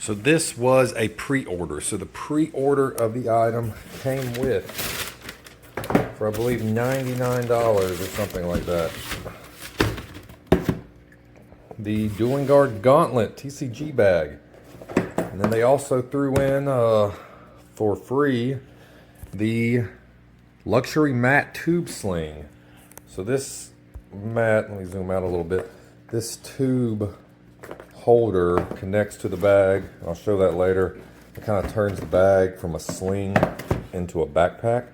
So this was a pre-order. So the pre-order of the item came with, for I believe $99 or something like that, the Dueling Guard Gauntlet TCG bag. And then they also threw in, for free, the luxury mat tube sling. So this mat, let me zoom out a little bit. This tube holder connects to the bag. I'll show that later. It kind of turns the bag from a sling into a backpack.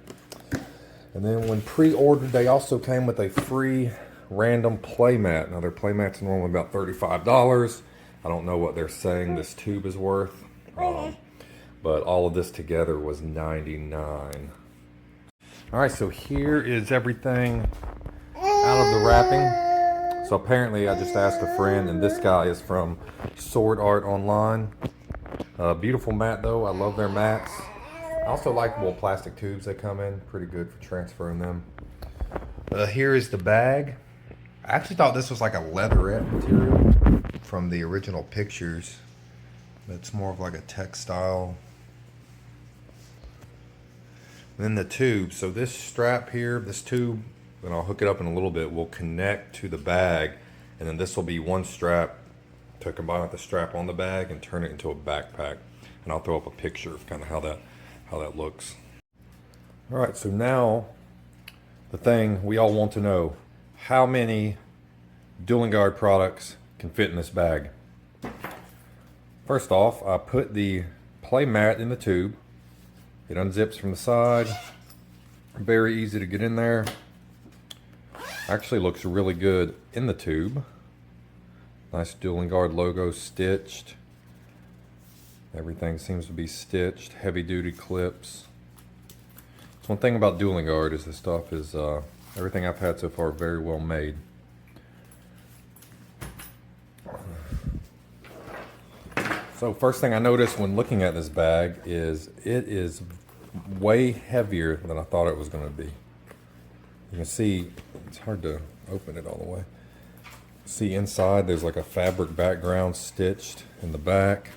And then when pre-ordered, they also came with a free random play mat. Now their play mats are normally about $35. I don't know what they're saying this tube is worth, but all of this together was $99. All right, so here is everything out of the wrapping. So apparently I just asked a friend, and this guy is from Sword Art Online. Beautiful mat though, I love their mats. I also like the little plastic tubes they come in, pretty good for transferring them. Here is the bag. I actually thought this was like a leatherette material from the original pictures. It's more of like a textile. And then the tube, so this strap here, this tube, and I'll hook it up in a little bit, will connect to the bag, and then this will be one strap to combine with the strap on the bag and turn it into a backpack. And I'll throw up a picture of kind of how that looks. All right, so now the thing we all want to know: how many Dueling Guard products can fit in this bag? First off, I put the play mat in the tube. It unzips from the side. Very easy to get in there. Actually looks really good in the tube. Nice Dueling Guard logo stitched. Everything seems to be stitched. Heavy duty clips. So one thing about Dueling Guard is this stuff is, everything I've had so far, very well made. So first thing I noticed when looking at this bag is it is way heavier than I thought it was going to be. You can see, it's hard to open it all the way. See inside there's like a fabric background stitched in the back.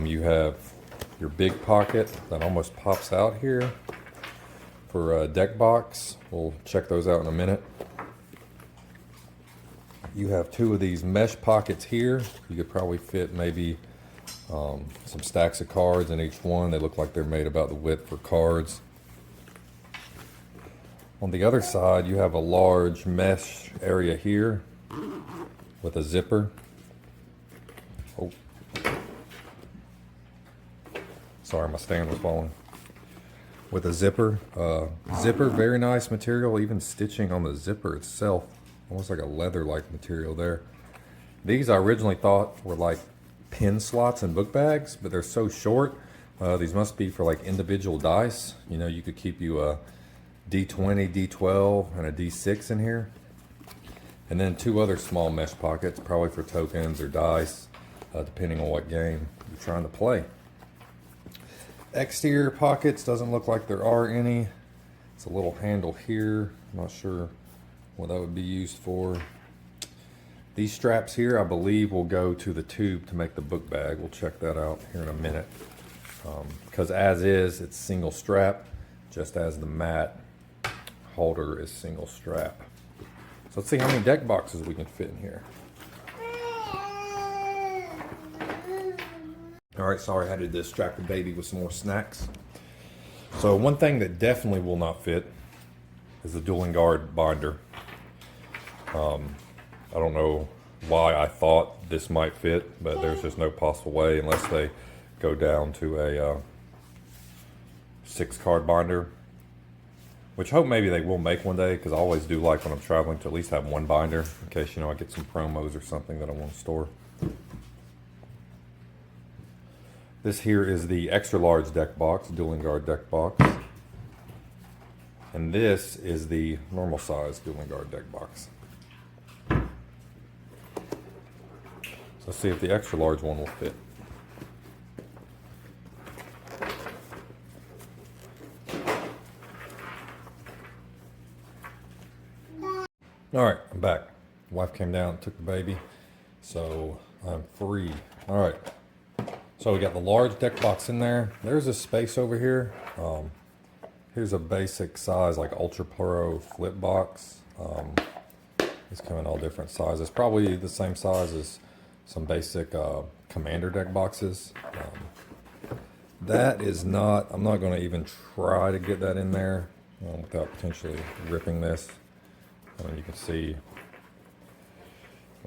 You have your big pocket that almost pops out here for a deck box. We'll check those out in a minute. You have two of these mesh pockets here. You could probably fit maybe some stacks of cards in each one. They look like they're made about the width for cards. On the other side, you have a large mesh area here with a zipper. Oh. Sorry, my stand was falling. With a zipper. Zipper, very nice material, even stitching on the zipper itself. Almost like a leather-like material there. These I originally thought were like pin slots in book bags, but they're so short. These must be for like individual dice. You know, you could keep you a D20, D12, and a D6 in here. And then two other small mesh pockets, probably for tokens or dice, depending on what game you're trying to play. Exterior pockets, doesn't look like there are any. It's a little handle here. I'm not sure what that would be used for. These straps here, I believe, will go to the tube to make the book bag. We'll check that out here in a minute. Because as is, it's single strap, just as the mat holder is single strap. So let's see how many deck boxes we can fit in here. All right, sorry, I had to distract the baby with some more snacks. So one thing that definitely will not fit is the Dueling Guard binder. I don't know why I thought this might fit, but there's just no possible way unless they go down to a 6-card binder, which I hope maybe they will make one day, because I always do like when I'm traveling to at least have one binder in case, you know, I get some promos or something that I want to store. This here is the extra large deck box, Dueling Guard deck box. And this is the normal size Dueling Guard deck box. So let's see if the extra large one will fit. All right, I'm back. Wife came down and took the baby, so I'm free. All right, So we got the large deck box in there. There's a space over here. Here's a basic size, like Ultra Pro flip box. These come in all different sizes. Probably the same size as some basic Commander deck boxes. That is not, I'm not going to even try to get that in there without potentially ripping this. I mean, you can see,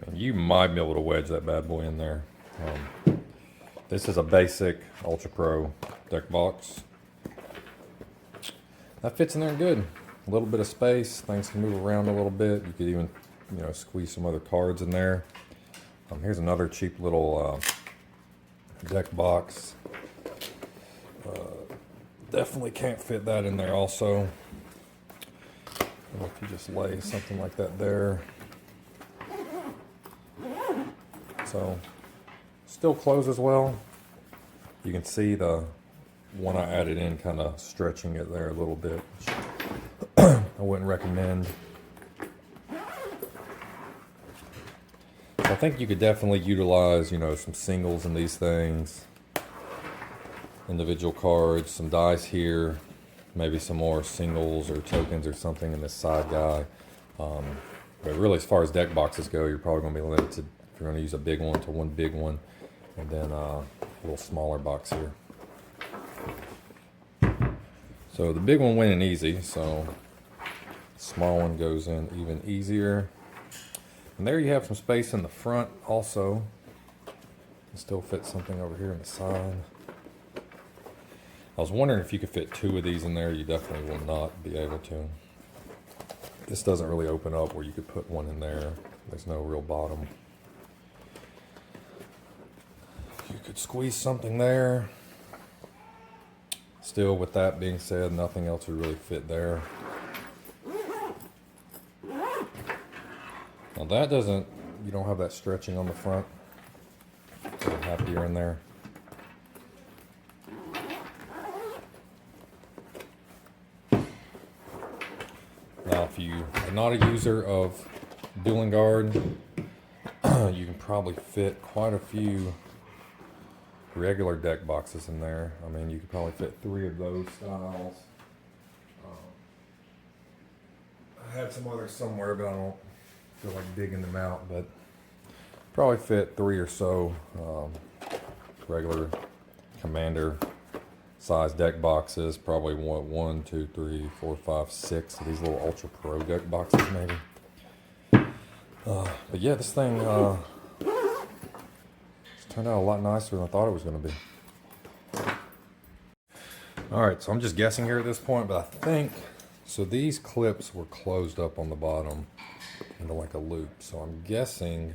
I mean, you might be able to wedge that bad boy in there. This is a basic Ultra Pro deck box. That fits in there good. A little bit of space, things can move around a little bit. You could even, you know, squeeze some other cards in there. Here's another cheap little deck box. Definitely can't fit that in there also. If you just lay something like that there. So, still closes well. You can see the one I added in kind of stretching it there a little bit, which I wouldn't recommend. I think you could definitely utilize, you know, some singles in these things. Individual cards, some dice here, maybe some more singles or tokens or something in this side guy. But really, as far as deck boxes go, you're probably going to be limited if you're going to use a big one to one big one, and then a little smaller box here. So the big one went in easy, so the small one goes in even easier. And there you have some space in the front also. You can still fit something over here on the side. I was wondering if you could fit two of these in there. You definitely will not be able to. This doesn't really open up where you could put one in there. There's no real bottom. You could squeeze something there. Still, with that being said, nothing else would really fit there. Now that doesn't, you don't have that stretching on the front. So I'm happier in there. Now if you are not a user of Dueling Guard, you can probably fit quite a few regular deck boxes in there. I mean, you could probably fit 3 of those styles. I had some others somewhere, but I don't feel like digging them out. But probably fit 3 or so regular Commander size deck boxes. Probably 1, 2, 3, 4, 5, 6 of these little Ultra Pro deck boxes, maybe. But yeah, this thing turned out a lot nicer than I thought it was going to be. Alright, so I'm just guessing here at this point, but I think, so these clips were closed up on the bottom into like a loop. So I'm guessing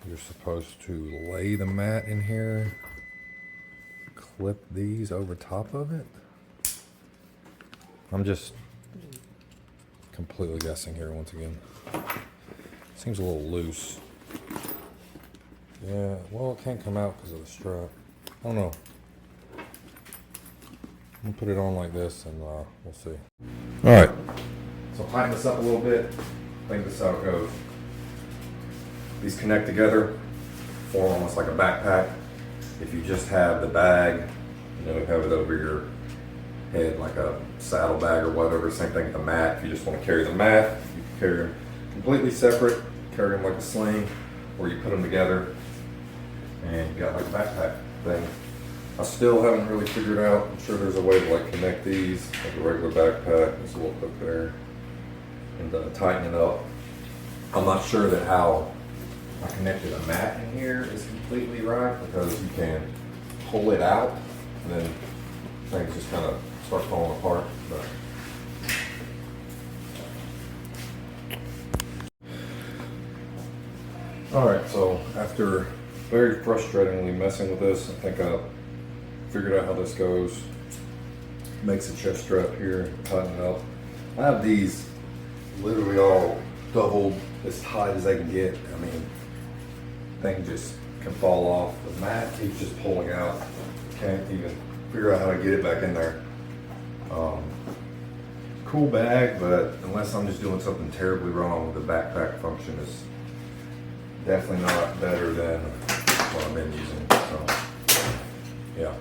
you're supposed to lay the mat in here, clip these over top of it. I'm just completely guessing here once again. Seems a little loose. Yeah, well, it can't come out because of the strap. I don't know. I'm gonna put it on like this and we'll see. Alright, so tighten this up a little bit. I think this is how it goes. These connect together, form almost like a backpack. If you just have the bag, you know, have it over your head like a saddle bag or whatever, same thing with the mat. If you just want to carry the mat, you can carry them completely separate, carry them like a sling, or you put them together and you got like a backpack thing. I still haven't really figured out. I'm sure there's a way to like connect these like a regular backpack. There's a little hook there, and tighten it up. I'm not sure that how I connected a mat in here is completely right, because you can pull it out and then things just kind of start falling apart. But alright, so after very frustratingly messing with this, I think I figured out how this goes. Makes a chest strap here, tighten it up. I have these literally all doubled as tight as they can get. I mean, thing just can fall off. The mat keeps just pulling out. Can't even figure out how to get it back in there. Cool bag, but unless I'm just doing something terribly wrong, the backpack function is definitely not better than what I'm been using. So, yeah.